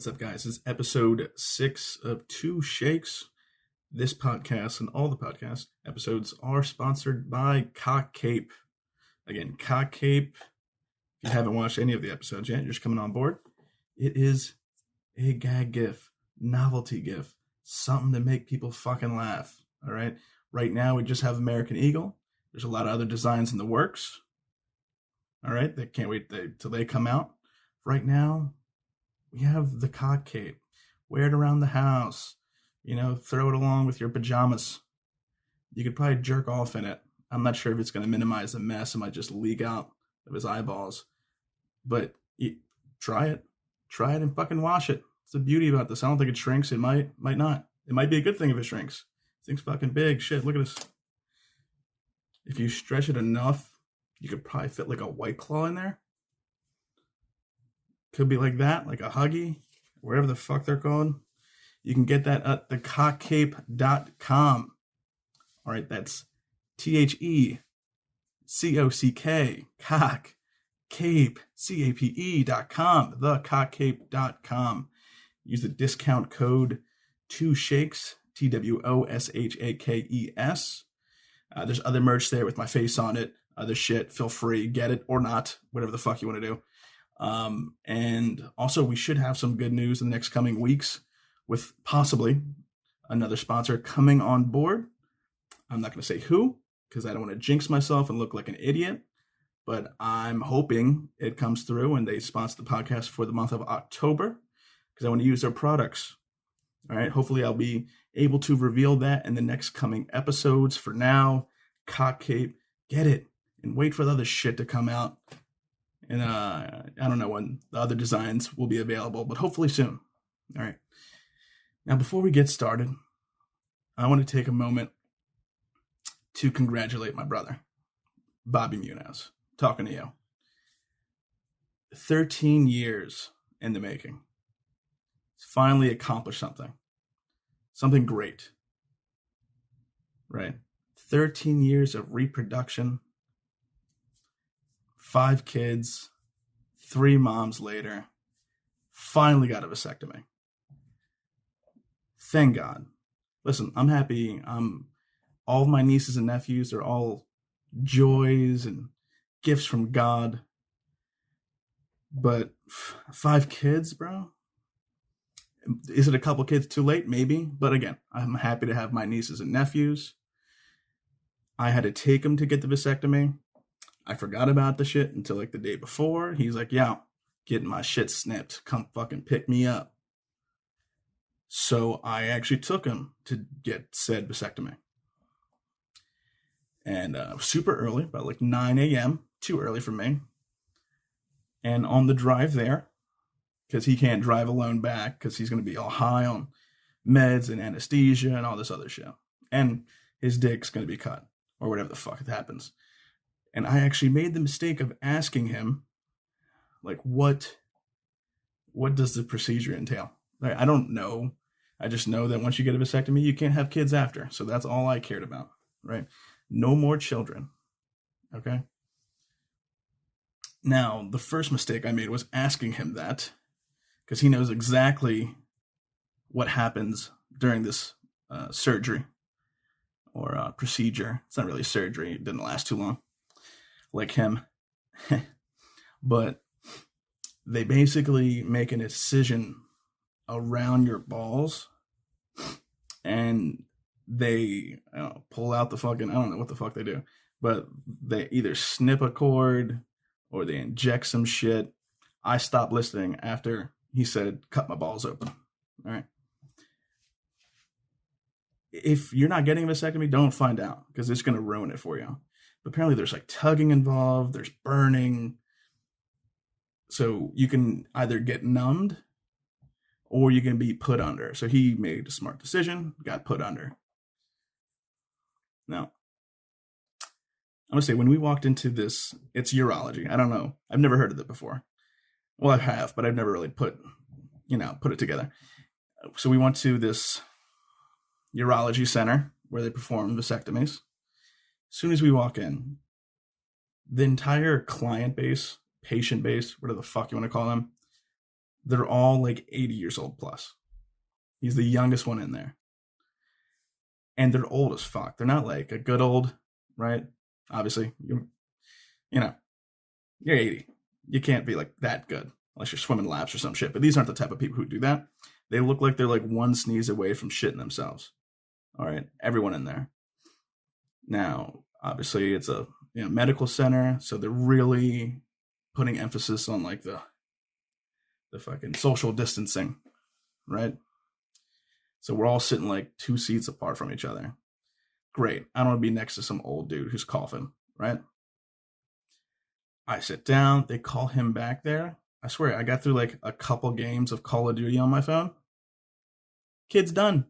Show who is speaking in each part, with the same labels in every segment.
Speaker 1: What's up, guys? It's episode 6 of Two Shakes. This podcast and all the podcast episodes are sponsored by Cock Cape. Again, Cock Cape. If you haven't watched any of the episodes yet, you're just coming on board. It is a gag gif, novelty gif, something to make people fucking laugh. All right. Right now, we just have American Eagle. There's a lot of other designs in the works. All right. They can't wait till they come out. Right now, we have the Cock Cape. Wear it around the house. Throw it along with your pajamas. You could probably jerk off in it. I'm not sure if it's going to minimize the mess. It might just leak out of his eyeballs. But try it. Try it and fucking wash it. It's the beauty about this. I don't think it shrinks. It might not. It might be a good thing if it shrinks. This thing's fucking big. Shit, look at this. If you stretch it enough, you could probably fit like a White Claw in there. Could be like that, like a Huggy, whatever the fuck they're called. You can get that at thecockcape.com. All right, that's TheCock, cock, cape, CAPE.com, thecockcape.com. Use the discount code 2shakes, TWOSHAKES. There's other merch there with my face on it, other shit. Feel free, get it or not, whatever the fuck you want to do. And also, we should have some good news in the next coming weeks with possibly another sponsor coming on board. I'm not going to say who, because I don't want to jinx myself and look like an idiot, but I'm hoping it comes through and they sponsor the podcast for the month of October, because I want to use their products. All right. Hopefully I'll be able to reveal that in the next coming episodes. For now, Cock Cape, get it and wait for the other shit to come out. And I don't know when the other designs will be available, but hopefully soon. All right. Now, before we get started, I want to take a moment to congratulate my brother, Bobby Muniz. Talking to you. 13 years in the making. He's finally accomplished something. Something great. Right? 13 years of reproduction. 5 kids, 3 moms later, finally got a vasectomy. Thank God. Listen, I'm happy. All of my nieces and nephews are all joys and gifts from God. But 5 kids, bro? Is it a couple kids too late? Maybe. But again, I'm happy to have my nieces and nephews. I had to take them to get the vasectomy. I forgot about the shit until like the day before. He's like, yeah, getting my shit snipped. Come fucking pick me up. So I actually took him to get said vasectomy. And super early, about like 9 a.m. Too early for me. And on the drive there, because he can't drive alone back because he's going to be all high on meds and anesthesia and all this other shit. And his dick's going to be cut or whatever the fuck happens. And I actually made the mistake of asking him, like, what does the procedure entail? Like, I don't know. I just know that once you get a vasectomy, you can't have kids after. So that's all I cared about, right? No more children, okay? Now, the first mistake I made was asking him that, because he knows exactly what happens during this surgery or procedure. It's not really surgery. It didn't last too long. Like him. But they basically make an incision around your balls and they pull out the fucking, I don't know what the fuck they do, but they either snip a cord or they inject some shit. I stopped listening after he said, cut my balls open. All right. If you're not getting a vasectomy, don't find out because it's going to ruin it for you. But apparently there's like tugging involved, there's burning. So you can either get numbed or you can be put under. So he made a smart decision, got put under. Now, I'm going to say when we walked into this, it's urology. I don't know. I've never heard of it before. Well, I have, but I've never really put it together. So we went to this urology center where they perform vasectomies. As soon as we walk in, the entire client base, patient base, whatever the fuck you want to call them, They're all like 80 years old plus. He's the youngest one in there. And they're old as fuck. They're not like a good old, right? Obviously, you know, you're 80. You can't be like that good unless you're swimming laps or some shit. But these aren't the type of people who do that. They look like they're like one sneeze away from shitting themselves. All right, everyone in there. Now, obviously, it's a medical center, so they're really putting emphasis on like the fucking social distancing, right? So we're all sitting like 2 seats apart from each other. Great. I don't want to be next to some old dude who's coughing, right? I sit down. They call him back there. I swear, I got through like a couple games of Call of Duty on my phone. Kid's done.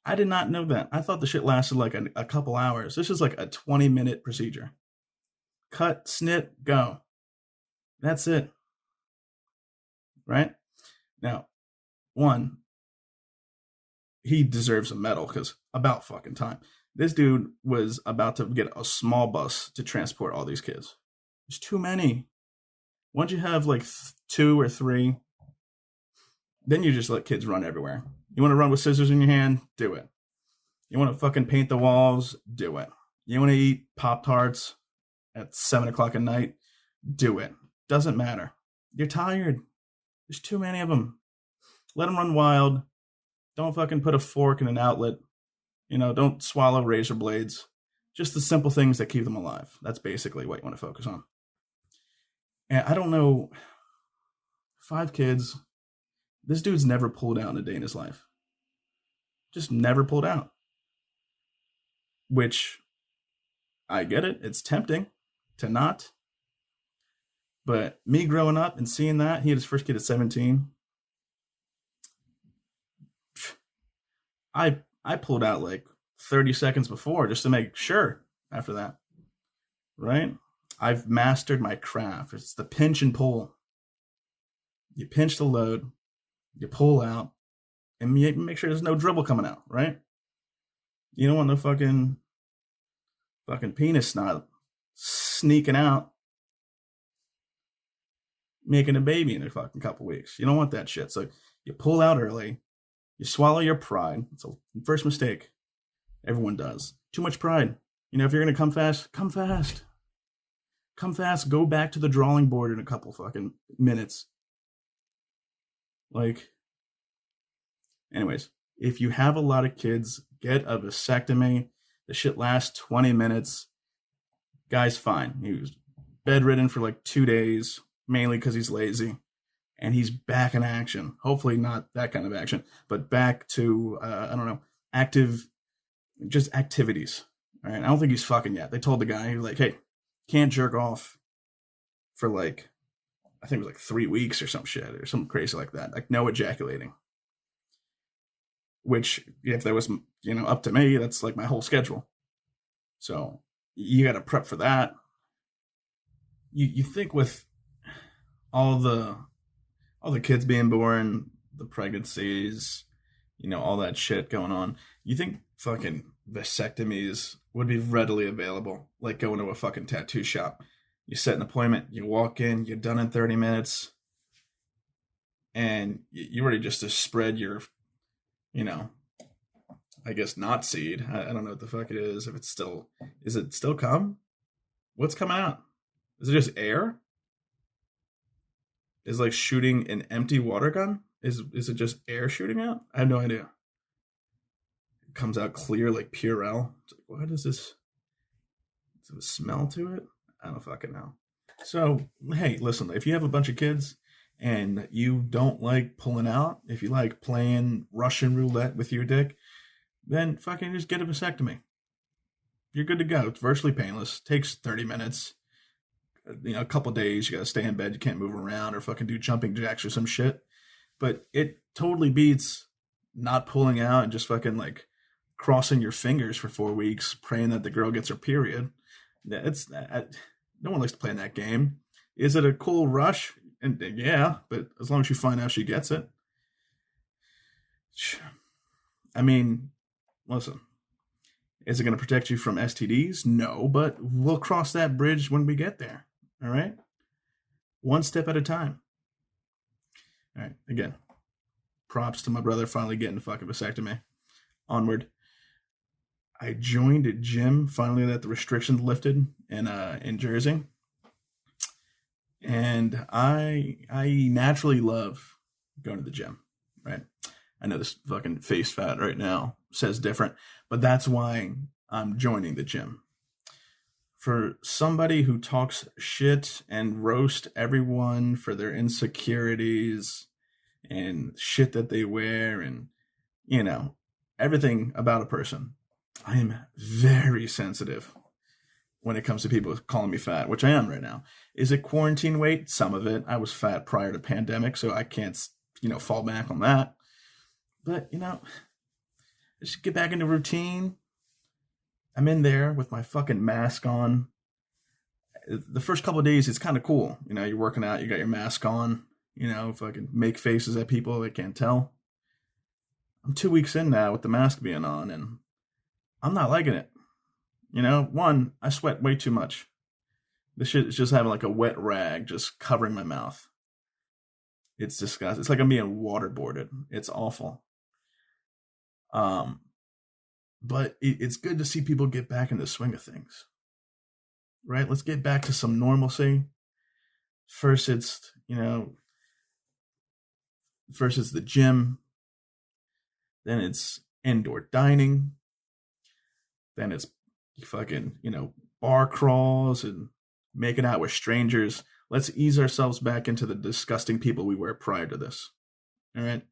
Speaker 1: I did not know that. I thought the shit lasted like a couple hours. This is like a 20-minute procedure. Cut, snip, go. That's it. Right? Now, one, he deserves a medal because about fucking time. This dude was about to get a small bus to transport all these kids. There's too many. Once you have like 2 or 3, then you just let kids run everywhere. You want to run with scissors in your hand? Do it. You want to fucking paint the walls? Do it. You want to eat Pop-Tarts at 7 o'clock at night? Do it. Doesn't matter. You're tired. There's too many of them. Let them run wild. Don't fucking put a fork in an outlet. Don't swallow razor blades. Just the simple things that keep them alive. That's basically what you want to focus on. And I don't know, 5 kids. This dude's never pulled out in a day in his life. Just never pulled out. Which, I get it. It's tempting to not. But me growing up and seeing that, he had his first kid at 17. I pulled out like 30 seconds before just to make sure after that. Right? I've mastered my craft. It's the pinch and pull. You pinch the load, you pull out, and you make sure there's no dribble coming out, right? You don't want no fucking penis snot sneaking out, making a baby in a fucking couple weeks. You don't want that shit. So you pull out early, you swallow your pride. It's the first mistake everyone does. Too much pride. If you're going to come fast, come fast. Come fast, go back to the drawing board in a couple fucking minutes. Anyways, if you have a lot of kids, get a vasectomy. The shit lasts 20 minutes. Guy's fine. He was bedridden for like 2 days, mainly because he's lazy. And he's back in action. Hopefully not that kind of action, but back to, active, just activities. All right, I don't think he's fucking yet. They told the guy, hey, can't jerk off for like, I think it was like 3 weeks or some shit or something crazy like that. Like no ejaculating. Which, if that was, up to me, that's like my whole schedule. So you got to prep for that. You think with all the kids being born, the pregnancies, all that shit going on, you think fucking vasectomies would be readily available, like going to a fucking tattoo shop. You set an appointment, you walk in, you're done in 30 minutes, and you ready just to spread your, I guess not seed. I don't know what the fuck it is. Is it still cum? What's coming out? Is it just air? Is like shooting an empty water gun? Is it just air shooting out? I have no idea. It comes out clear like Purell. It's like, what is this? Is there a smell to it? I don't fucking know. So, hey, listen, if you have a bunch of kids and you don't like pulling out, if you like playing Russian roulette with your dick, then fucking just get a vasectomy. You're good to go. It's virtually painless. Takes 30 minutes. A couple days. You gotta stay in bed. You can't move around or fucking do jumping jacks or some shit. But it totally beats not pulling out and just fucking like crossing your fingers for 4 weeks, praying that the girl gets her period. No one likes to play in that game. Is it a cool rush? And yeah, but as long as you find out she gets it. I mean, listen, is it going to protect you from STDs? No, but we'll cross that bridge when we get there. All right? One step at a time. All right, again, props to my brother finally getting the fucking vasectomy. Onward. I joined a gym finally that the restrictions lifted in Jersey, and I naturally love going to the gym, right? I know this fucking face fat right now says different, but that's why I'm joining the gym. For somebody who talks shit and roast everyone for their insecurities and shit that they wear and, you know, everything about a person, I am very sensitive when it comes to people calling me fat, which I am right now. Is it quarantine weight? Some of it. I was fat prior to pandemic, so I can't, fall back on that. But, I should get back into routine. I'm in there with my fucking mask on. The first couple of days, it's kind of cool. You're working out, you got your mask on, fucking make faces at people they can't tell. I'm 2 weeks in now with the mask being on, and I'm not liking it. One, I sweat way too much. This shit is just having like a wet rag just covering my mouth. It's disgusting. It's like I'm being waterboarded. It's awful. But it's good to see people get back in the swing of things. Right? Let's get back to some normalcy. First it's the gym. Then it's indoor dining. Then it's fucking, bar crawls and making out with strangers. Let's ease ourselves back into the disgusting people we were prior to this. All right?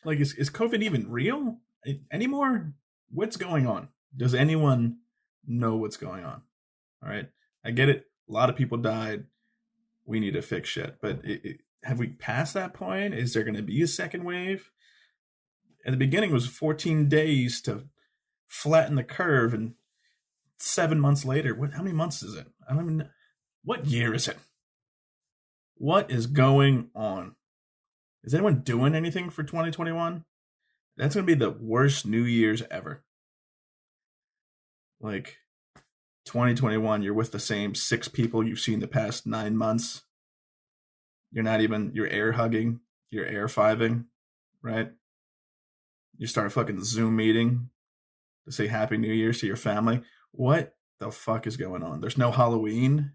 Speaker 1: Like, is COVID even real anymore? What's going on? Does anyone know what's going on? All right? I get it. A lot of people died. We need to fix shit. But have we passed that point? Is there going to be a second wave? At the beginning, it was 14 days to flatten the curve, and 7 months later, how many months is it? I don't even know. What year is it? What is going on? Is anyone doing anything for 2021? That's going to be the worst New Year's ever. Like, 2021, you're with the same 6 people you've seen the past 9 months. You're air hugging, you're air fiving, right? You start a fucking Zoom meeting to say Happy New Year's to your family. What the fuck is going on? There's no Halloween,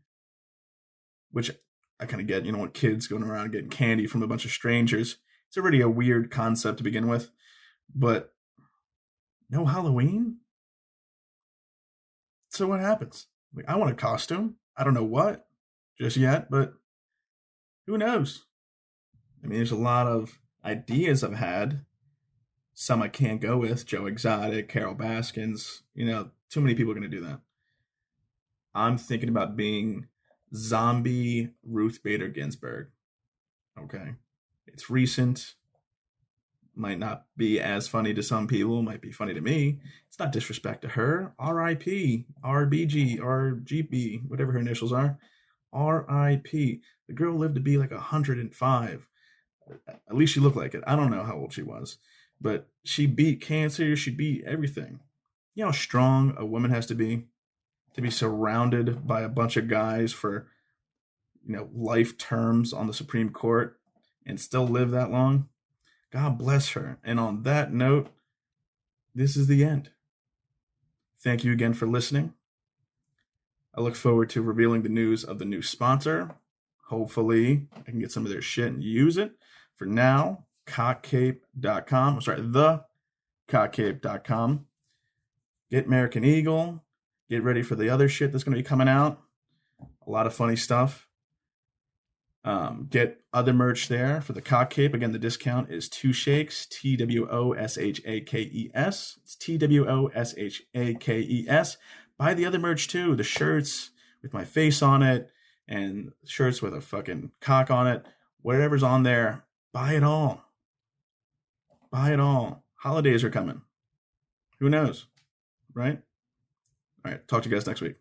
Speaker 1: which I kind of get, when kids going around getting candy from a bunch of strangers. It's already a weird concept to begin with, but no Halloween? So what happens? Like, I want a costume. I don't know what just yet, but who knows? I mean, there's a lot of ideas I've had. Some I can't go with. Joe Exotic, Carol Baskins. Too many people are going to do that. I'm thinking about being zombie Ruth Bader Ginsburg. Okay. It's recent. Might not be as funny to some people. Might be funny to me. It's not disrespect to her. R.I.P. RBG, RGB, whatever her initials are. R.I.P. The girl lived to be like 105. At least she looked like it. I don't know how old she was. But she beat cancer. She beat everything. You know how strong a woman has to be surrounded by a bunch of guys for, life terms on the Supreme Court and still live that long? God bless her. And on that note, this is the end. Thank you again for listening. I look forward to revealing the news of the new sponsor. Hopefully, I can get some of their shit and use it. For now, cockcape.com. thecockcape.com. Get American Eagle. Get ready for the other shit that's going to be coming out. A lot of funny stuff. Get other merch there for the Cock Cape. Again, the discount is 2 shakes, TWOSHAKES. It's TWOSHAKES. Buy the other merch too. The shirts with my face on it and shirts with a fucking cock on it. Whatever's on there, buy it all. Buy it all. Holidays are coming. Who knows? Right? All right. Talk to you guys next week.